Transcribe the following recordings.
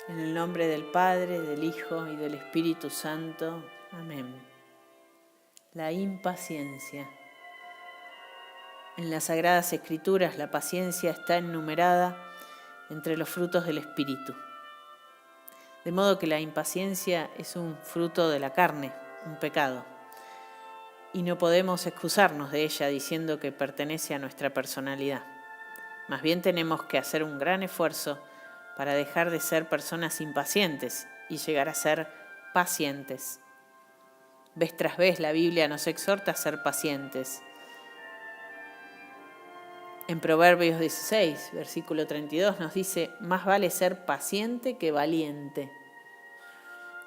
En el nombre del Padre, del Hijo y del Espíritu Santo. Amén. La impaciencia. En las Sagradas Escrituras la paciencia está enumerada entre los frutos del Espíritu. De modo que la impaciencia es un fruto de la carne, un pecado. Y no podemos excusarnos de ella diciendo que pertenece a nuestra personalidad. Más bien tenemos que hacer un gran esfuerzo para dejar de ser personas impacientes y llegar a ser pacientes. Vez tras vez la Biblia nos exhorta a ser pacientes. En Proverbios 16, versículo 32, nos dice: más vale ser paciente que valiente.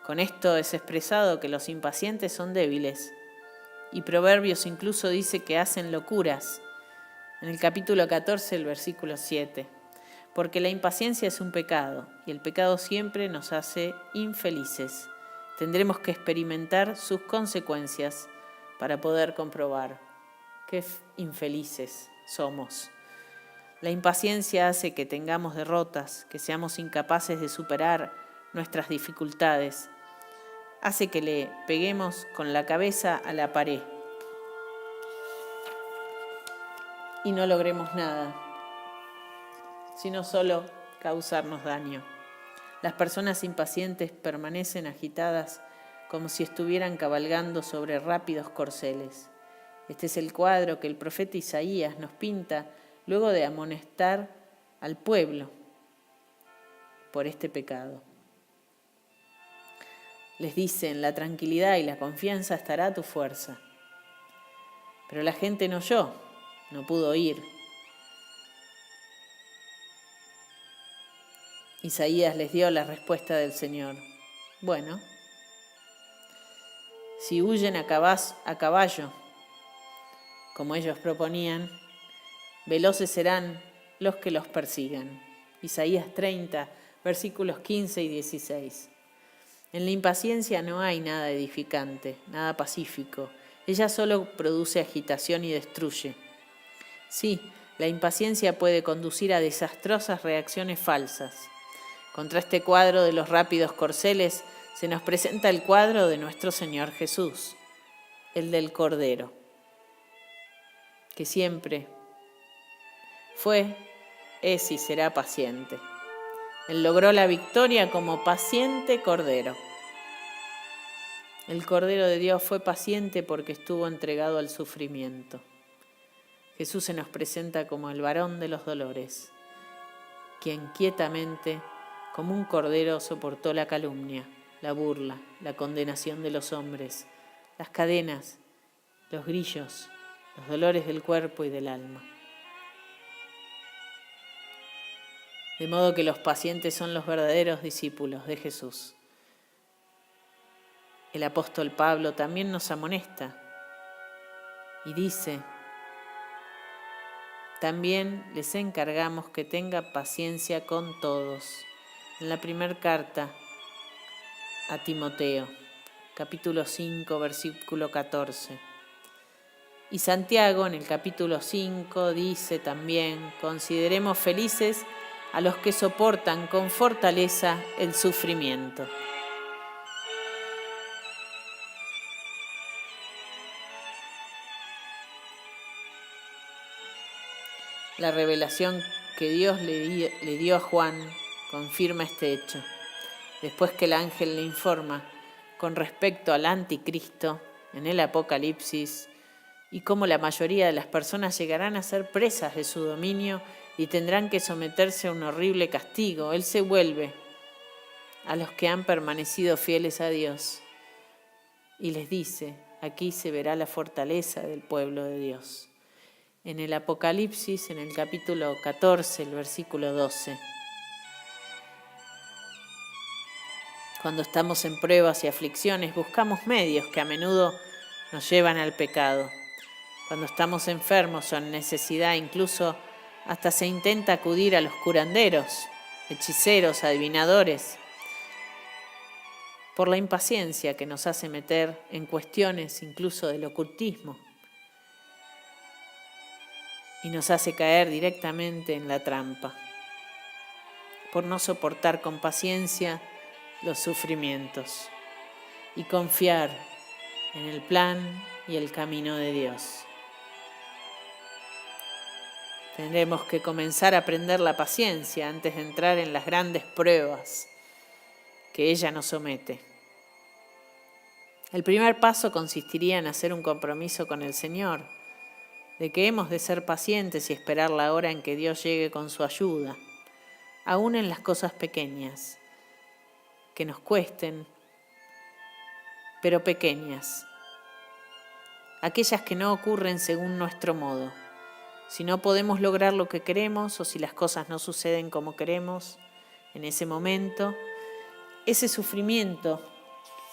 Con esto es expresado que los impacientes son débiles. Y Proverbios incluso dice que hacen locuras. En el capítulo 14, el versículo 7. Porque la impaciencia es un pecado, y el pecado siempre nos hace infelices. Tendremos que experimentar sus consecuencias para poder comprobar qué infelices somos. La impaciencia hace que tengamos derrotas, que seamos incapaces de superar nuestras dificultades. Hace que le peguemos con la cabeza a la pared y no logremos nada, sino solo causarnos daño. Las personas impacientes permanecen agitadas como si estuvieran cabalgando sobre rápidos corceles. Este es el cuadro que el profeta Isaías nos pinta luego de amonestar al pueblo por este pecado. Les dice: en la tranquilidad y la confianza estará tu fuerza. Pero la gente no oyó, no pudo oír. Isaías les dio la respuesta del Señor. Bueno, si huyen a caballo, como ellos proponían, veloces serán los que los persigan. Isaías 30, versículos 15 y 16. En la impaciencia no hay nada edificante, nada pacífico. Ella solo produce agitación y destruye. Sí, la impaciencia puede conducir a desastrosas reacciones falsas. Contra este cuadro de los rápidos corceles se nos presenta el cuadro de nuestro Señor Jesús, el del Cordero, que siempre fue, es y será paciente. Él logró la victoria como paciente Cordero. El Cordero de Dios fue paciente porque estuvo entregado al sufrimiento. Jesús se nos presenta como el varón de los dolores, quien quietamente, como un cordero, soportó la calumnia, la burla, la condenación de los hombres, las cadenas, los grillos, los dolores del cuerpo y del alma. De modo que los pacientes son los verdaderos discípulos de Jesús. El apóstol Pablo también nos amonesta y dice: también les encargamos que tenga paciencia con todos. En la primera carta a Timoteo, capítulo 5, versículo 14. Y Santiago en el capítulo 5 dice también: consideremos felices a los que soportan con fortaleza el sufrimiento. La revelación que Dios le dio a Juan confirma este hecho. Después que el ángel le informa con respecto al anticristo en el Apocalipsis y cómo la mayoría de las personas llegarán a ser presas de su dominio y tendrán que someterse a un horrible castigo, él se vuelve a los que han permanecido fieles a Dios y les dice: aquí se verá la fortaleza del pueblo de Dios. En el Apocalipsis, en el capítulo 14, el versículo 12. Cuando estamos en pruebas y aflicciones, buscamos medios que a menudo nos llevan al pecado. Cuando estamos enfermos o en necesidad, incluso hasta se intenta acudir a los curanderos, hechiceros, adivinadores, por la impaciencia que nos hace meter en cuestiones incluso del ocultismo y nos hace caer directamente en la trampa. por no soportar con paciencia los sufrimientos y confiar en el plan y el camino de Dios. Tendremos que comenzar a aprender la paciencia antes de entrar en las grandes pruebas que ella nos somete. El primer paso consistiría en hacer un compromiso con el Señor, de que hemos de ser pacientes y esperar la hora en que Dios llegue con su ayuda, aún en las cosas pequeñas, que nos cuesten, pero pequeñas, aquellas que no ocurren según nuestro modo. Si no podemos lograr lo que queremos o si las cosas no suceden como queremos en ese momento, ese sufrimiento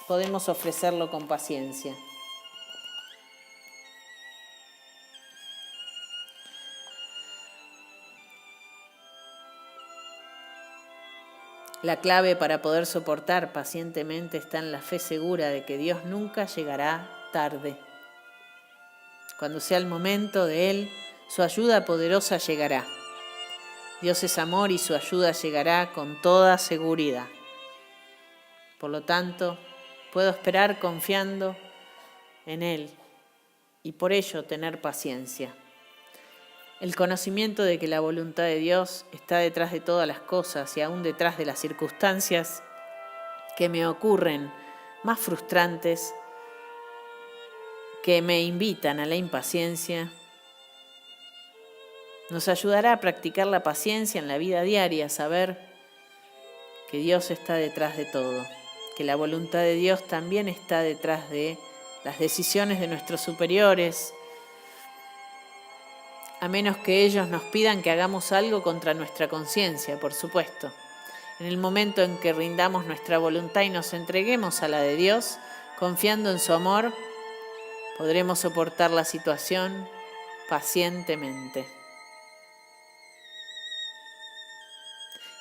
podemos ofrecerlo con paciencia. La clave para poder soportar pacientemente está en la fe segura de que Dios nunca llegará tarde. Cuando sea el momento de Él, su ayuda poderosa llegará. Dios es amor y su ayuda llegará con toda seguridad. Por lo tanto, puedo esperar confiando en Él y por ello tener paciencia. El conocimiento de que la voluntad de Dios está detrás de todas las cosas y aún detrás de las circunstancias que me ocurren más frustrantes, que me invitan a la impaciencia, nos ayudará a practicar la paciencia en la vida diaria, saber que Dios está detrás de todo, que la voluntad de Dios también está detrás de las decisiones de nuestros superiores, a menos que ellos nos pidan que hagamos algo contra nuestra conciencia, por supuesto. En el momento en que rindamos nuestra voluntad y nos entreguemos a la de Dios, confiando en su amor, podremos soportar la situación pacientemente.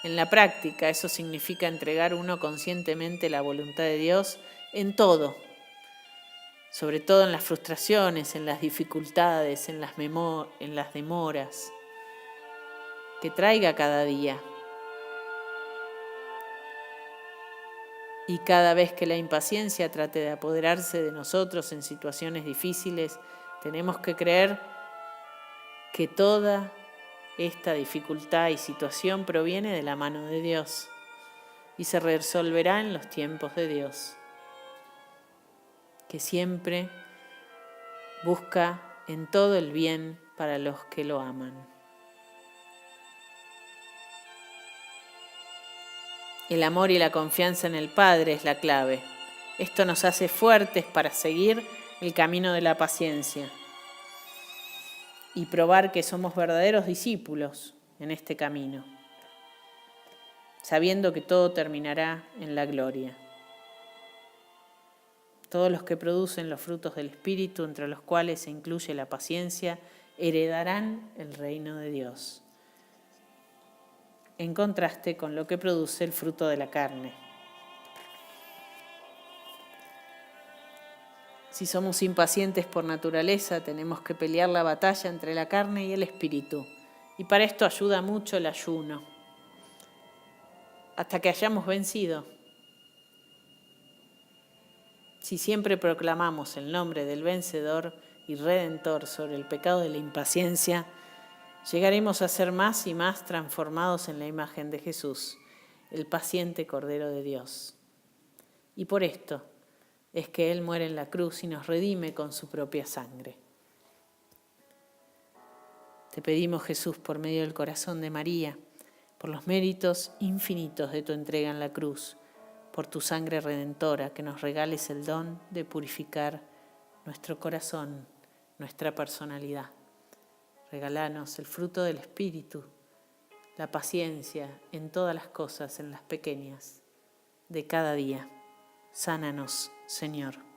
En la práctica, eso significa entregar uno conscientemente la voluntad de Dios en todo, sobre todo en las frustraciones, en las dificultades, en las demoras que traiga cada día. Y cada vez que la impaciencia trate de apoderarse de nosotros en situaciones difíciles, tenemos que creer que toda esta dificultad y situación proviene de la mano de Dios y se resolverá en los tiempos de Dios, que siempre busca en todo el bien para los que lo aman. El amor y la confianza en el Padre es la clave. Esto nos hace fuertes para seguir el camino de la paciencia y probar que somos verdaderos discípulos en este camino, sabiendo que todo terminará en la gloria. Todos los que producen los frutos del Espíritu, entre los cuales se incluye la paciencia, heredarán el reino de Dios, en contraste con lo que produce el fruto de la carne. Si somos impacientes por naturaleza, tenemos que pelear la batalla entre la carne y el espíritu. Y para esto ayuda mucho el ayuno, hasta que hayamos vencido. Si siempre proclamamos el nombre del vencedor y redentor sobre el pecado de la impaciencia, llegaremos a ser más y más transformados en la imagen de Jesús, el paciente Cordero de Dios. Y por esto es que Él muere en la cruz y nos redime con su propia sangre. Te pedimos, Jesús, por medio del corazón de María, por los méritos infinitos de tu entrega en la cruz, por tu sangre redentora, que nos regales el don de purificar nuestro corazón, nuestra personalidad. Regálanos el fruto del Espíritu, la paciencia en todas las cosas, en las pequeñas, de cada día. Sánanos, Señor.